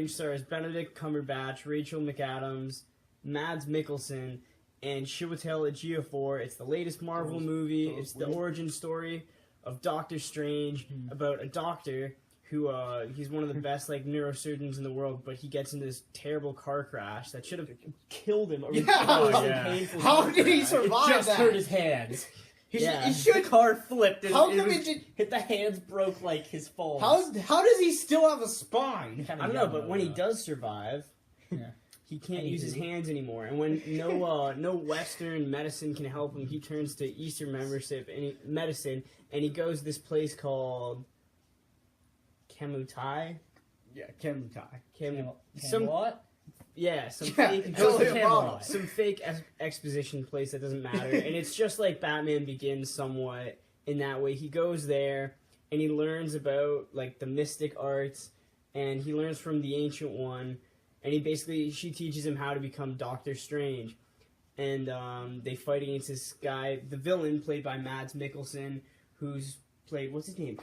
movie stars Benedict Cumberbatch, Rachel McAdams, Mads Mikkelsen, and Chiwetel Ejiofor. It's the latest Marvel movie. It's the origin story of Doctor Strange about a doctor who he's one of the best like neurosurgeons in the world, but he gets into this terrible car crash that should have killed him. Painful How did he survive? It just hurt his hands. The car flipped and hit the hands broke like his fall. How does he still have a spine? I don't know, but when he does survive, he can't use his hands anymore. And when no Western medicine can help him, he turns to Eastern medicine, and he goes to this place called Kamutai. Yeah, Kamutai. What? Yeah, some fake exposition place that doesn't matter. And it's just like Batman Begins somewhat in that way. He goes there and he learns about like the mystic arts, and he learns from the Ancient One, and she teaches him how to become Doctor Strange. And they fight against this guy, the villain played by Mads Mikkelsen, who's played, what's his name?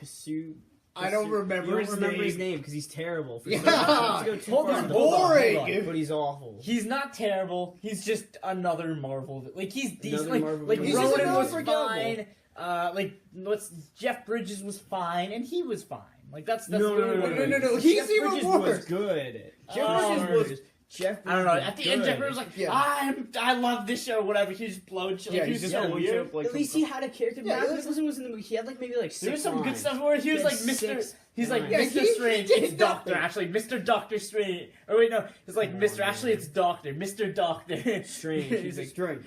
I don't remember his name because he's terrible. He's boring, but he's awful. He's not terrible. He's just another Marvel. Like he's decent. Like he's Ronan was fine. Jeff Bridges was fine, and he was fine. Like that's no. He's even worse. Was good. Jeff I don't know. At the end, Jeff Bridges was like, I love this show, whatever. He just blowed. He was just so weird. At least he had a character. Mads Mikkelsen was in the movie. He had like maybe like 6 There was some lines. good stuff where he was like Mr. He's like Mr. Strange. It's Doctor. Actually, Mr. Doctor Strange. Or wait, no. It's like Mr. Actually, it's Doctor. Mr. Doctor Strange. He's like Strange.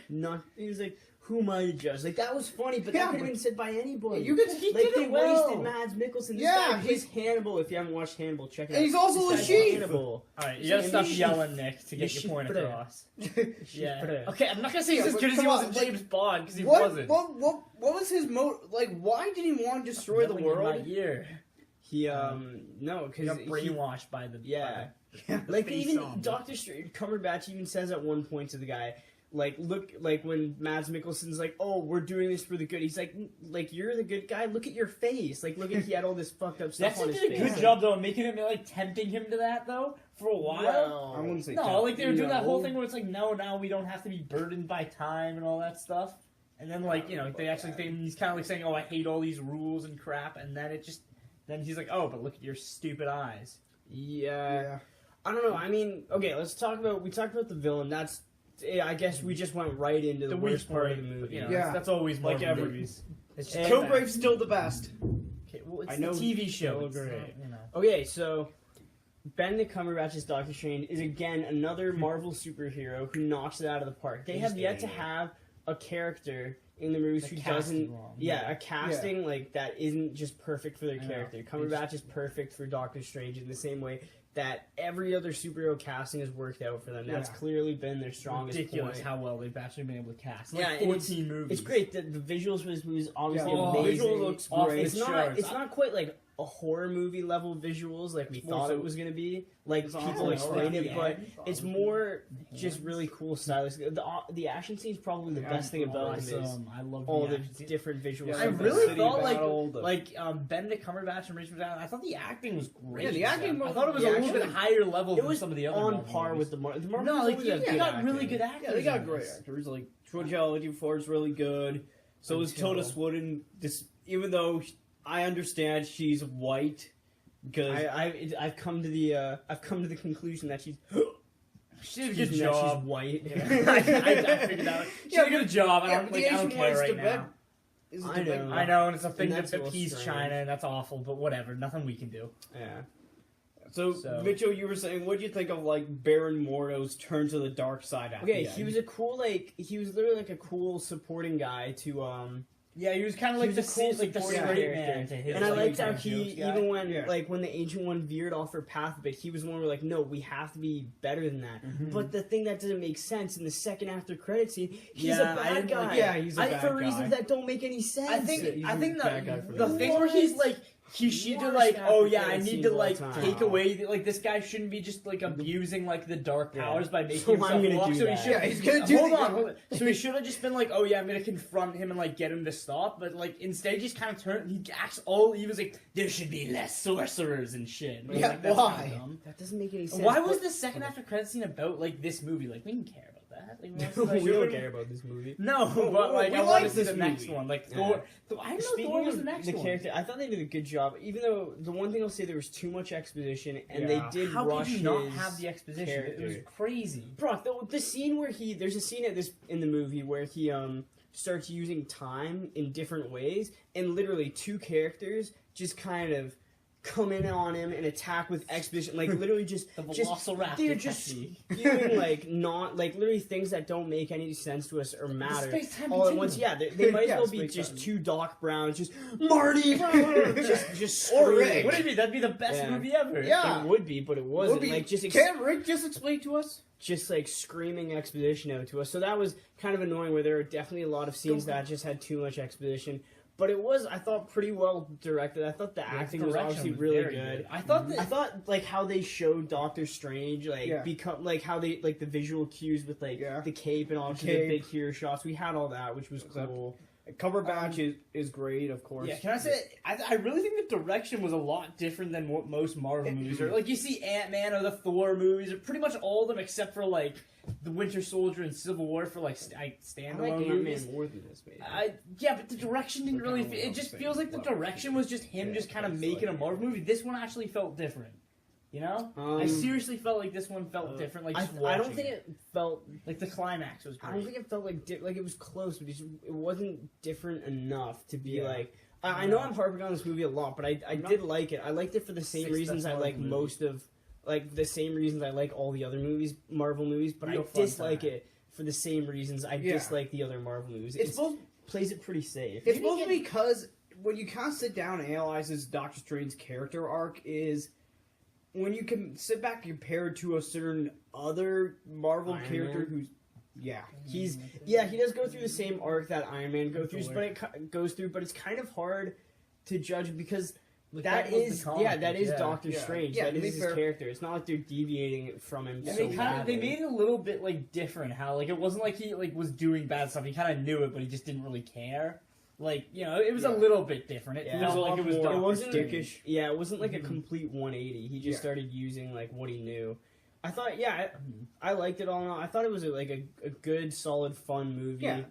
He was like, who am I to judge? Like that was funny, but that could have been said by anybody. He did it well. Wasted Mads Mikkelsen. This guy plays Hannibal. If you haven't watched Hannibal, check it out. And he's also a sheep. All right, you gotta stop yelling, Nick, to get your point across. Okay, I'm not gonna say he's as good as he was in James Bond because he wasn't. What was his why did he want to destroy the world? He no, because he got brainwashed by the like even Doctor Strange Cumberbatch even says at one point to the guy. Look, when Mads Mikkelsen's like, oh, we're doing this for the good. He's like, you're the good guy? Look at your face. Look at, he had all this fucked up stuff on his face. They did a good job, though, making him, tempting him to that, though, for a while. Well, I wouldn't say they were doing that whole thing where it's like, no, now we don't have to be burdened by time and all that stuff. And then, he's kind of like saying, oh, I hate all these rules and crap, and then then he's like, oh, but look at your stupid eyes. Yeah. I don't know, I mean, okay, we talked about the villain, I guess we just went right into the worst part of the movie. That's always like Marvel movies. Kilgrave's still the best. Okay, well, it's the TV show. It's great. Okay, so Benedict Cumberbatch's Doctor Strange is again another Marvel superhero who knocks it out of the park. They have yet to have a character in the movies who doesn't... a casting that isn't just perfect for their character. Cumberbatch is perfect for Doctor Strange in the same way that every other superhero casting has worked out for them. That's clearly been their strongest ridiculous point. how well they've actually been able to cast. 14 movies. It's great. The visuals for this movie is obviously amazing. The visual looks great. It's not quite like a horror movie level visuals like we thought it was going to be. People explain it, but it's more just really cool stylish. The action scene is probably the best thing about it. I love all the different visuals. I really thought Benedict Cumberbatch and Rachel McAdams. I thought the acting was great. Yeah, the acting. I thought it was a little bit higher level than some of the other. On par with the Marvel. They got really good actors. Yeah, they got great actors. Like Chiwetel Ejiofor is really good. So is Tilda Swinton. Even though I understand she's white, because I've come to the conclusion that she did a good job. She's white. I figured that out. She did a good job. I don't care right now. I know, and it's a thing that appease China, and that's awful. But whatever, nothing we can do. Yeah. So Mitchell, you were saying, what do you think of Baron Mordo's turn to the dark side? He was a cool he was literally a cool supporting guy to Yeah, he was kind of the straight man to his. And I liked how even when the Ancient One veered off her path a bit, he was the one who no, we have to be better than that. Mm-hmm. But the thing that doesn't make sense in the second after credit scene, he's a bad guy. He's a bad guy. For reasons that don't make any sense. I think the thing where he's he should Worst like, oh after yeah, I credit need scene to of all like time. take away like this guy shouldn't be just like abusing like the dark powers by making So himself I'm gonna walk. do So he that. should. Yeah, he's gonna do hold the- on, hold on. So he should have just been like, oh yeah, I'm gonna confront him and like get him to stop. But like instead, he just kind of turned. He acts all. He was like, there should be less sorcerers and shit. And I was Yeah, like, that's why? kinda dumb. That doesn't make any sense. Why was but- the second after credit scene about like this movie? Like we didn't care about that. Like, we don't care about this movie. No, but like we I like want to see this the next movie. one. Like Yeah. Thor. I didn't know Speaking Thor was of the next the one. character, I thought they did a good job. Even though the one thing I'll say, there was too much exposition, and they did How rush could you not his have the exposition? It was character. crazy. Brock, the scene where there's a scene in the movie where he starts using time in different ways, and literally two characters just kind of come in on him and attack with exposition, like literally just The just Velociraptor they're just technique. spewing like not like literally things that don't make any sense to us or matter space-time all at once. continuum. Yeah, they might as Yeah, well be space-time. just two Doc Browns, just Marty, just Or screaming. Rick. What do you mean? That'd be the best Yeah. movie ever. Yeah. It would be, but it wasn't. Would be- Like just Can Rick just explain to us? just like screaming exposition out to us. So that was kind of annoying where there were definitely a lot of scenes that just had too much exposition. But it was, I thought, pretty well directed. I thought the acting was direction obviously was really very good. I thought that I thought like how they showed Doctor Strange become like how they like the visual cues with like Yeah. the cape and all the cape. big hero shots. We had all that, which was cool. Cumberbatch is great, of course. Yeah, can I say, I really think the direction was a lot different than what most Marvel movies are. Like, you see Ant-Man or the Thor movies, or pretty much all of them except for, like, the Winter Soldier and Civil War for, like, I standalone like movies. Ant-Man more than this, maybe. Yeah, but the direction didn't really. kinda It love just space, feels like the but- direction was just him Yeah, just kind of it's making like- a Marvel movie. This one actually felt different. You know? I seriously felt like this one felt different. Like, just I don't watching think it felt. like the climax was I great. don't think it felt like like it was close, but it wasn't different enough to be Yeah. like. I know I'm harping on this movie a lot, but I did like it. I liked it for the same Six reasons I best like Marvel most of, like the same reasons I like all the other Marvel movies. But Real I fun dislike time. it for the same reasons I Yeah. dislike the other Marvel movies. It's both. Plays it pretty safe. It's mostly because when you kind of sit down and analyze this Doctor Strange's character arc is when you can sit back and compare it to a certain other Marvel Iron character Man. who's yeah. He does go through the same arc that Iron Man goes through, but it's kind of hard to judge because Like, that was is the comic that book, is yeah. Doctor Yeah. Strange. Yeah, That to be is his fair- character. It's not like they're deviating from him. And so they kind of badly. they made it a little bit like different. How like it wasn't like he like was doing bad stuff. He kind of knew it, but he just didn't really care. Like it was a Yeah. little bit different. It Yeah. felt like it was It Doctor wasn't Strange. dickish. Yeah, it wasn't like a Mhm. complete 180. He just Yeah. started using like what he knew. I thought, I liked it all in all. I thought it was a good, solid, fun movie. Yeah.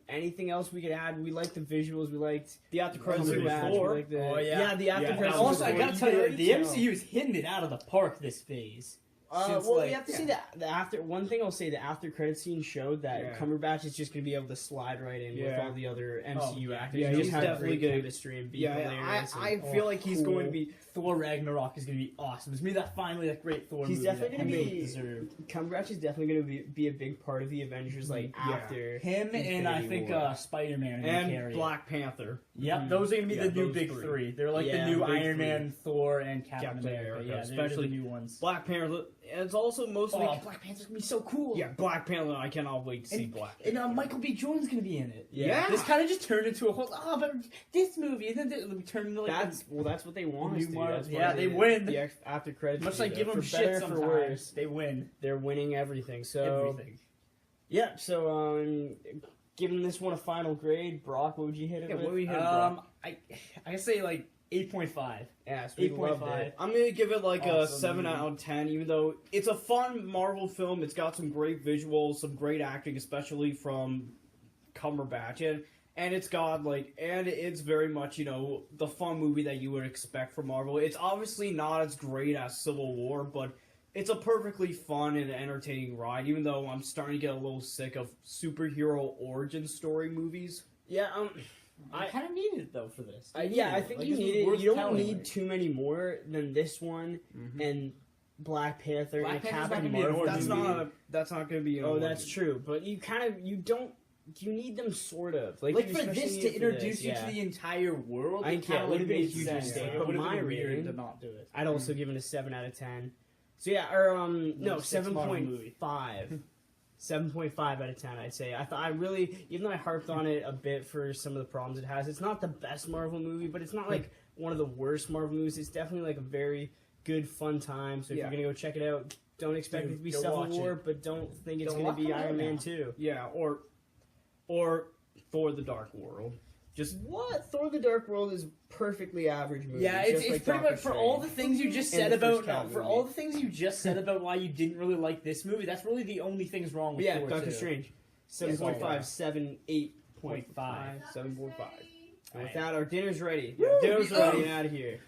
Anything else we could add? We liked the visuals. We liked The after credits Cumberbatch, scene we Thor. liked the, Oh, yeah. the after Yeah. credits. Also, was I great. gotta tell you, could the already MCU is hitting it out of the park this phase. Since, Well, like- you have to say that the after one thing I'll say the after credit scene showed that Yeah. Cumberbatch is just going to be able to slide right in with Yeah. all the other MCU yeah. actors. Yeah, and he's just have definitely great gonna- chemistry and be Yeah, hilarious. I and- feel like he's cool. going to be. Thor Ragnarok is going to be awesome. It's me that finally that great Thor He's movie definitely that gonna Hemsworth be- deserved. Cumberbatch is definitely going to be a big part of the Avengers like Yeah. after Him and I Infinity think War. Spider-Man And carry it. Black Panther. Yep, Mhm. those are gonna be Yeah, the new those big three. three. They're like Yeah, the new big Iron three. Man, Thor, and Captain Captain America. America, Yeah, they're especially the new ones. Black Panther. And it's also mostly. Oh, Black Panther's gonna be so cool. Yeah, Black Panther. I cannot wait to see And- Black. And Michael B. Jordan's gonna be in it. Yeah. This kind of just turned into a whole. Oh, but this movie, and then we turned into like that's what they want the us new to do. Marvel- That's why yeah, they win. The after credits. much do like that. give them For shit better, sometimes. for worse. They win They're winning everything. So everything. yeah. So giving this one a final grade, Brock, what would you hit it Yeah, with? what would you hit it, Brock? I say like 8.5. Yes, we loved 8.5. it. I'm gonna give it like a Awesome 7 movie. out of 10, even though it's a fun Marvel film. It's got some great visuals, some great acting, especially from Cumberbatch, and it's got and it's very much the fun movie that you would expect from Marvel. It's obviously not as great as Civil War, but it's a perfectly fun and entertaining ride. Even though I'm starting to get a little sick of superhero origin story movies. Yeah. I kind of needed it though for this. I think Like, you this was need it. worth You don't telling, need like- too many more than this one and Black Panther Black and Panther's not Captain gonna be an Marvel. origin movie. That's not going to be. Oh, that's true. But you don't. You need them sort of Like you for especially this need to it for introduce this, you yeah. to the entire world, I it can't- kinda, would've like, been a made huge sense. mistake, It but would've my been weird rating- to not do it. I'd also give it a 7 out of 10. So yeah, or no, Six Marvel 7.5. 7.5 out of 10, I'd say. I really, even though I harped on it a bit for some of the problems it has, it's not the best Marvel movie, but it's not like one of the worst Marvel movies. It's definitely like a very good, fun time. So if you're gonna go check it out, don't expect it to be Civil War, but don't think it's gonna be Iron Man 2. Yeah, or Thor: The Dark World. Just what? Thor: The Dark World is perfectly average movie. Yeah, just it's like pretty Doctor much for Strange. all the things you just said And the about first Cat for movie. all the things you just said about why you didn't really like this movie. That's really the only things wrong with Yeah, Thor Doctor 2. Strange. 7.5, 7, 8.5, 7.5. And with that, our dinner's ready. Dinner's ready and out of here.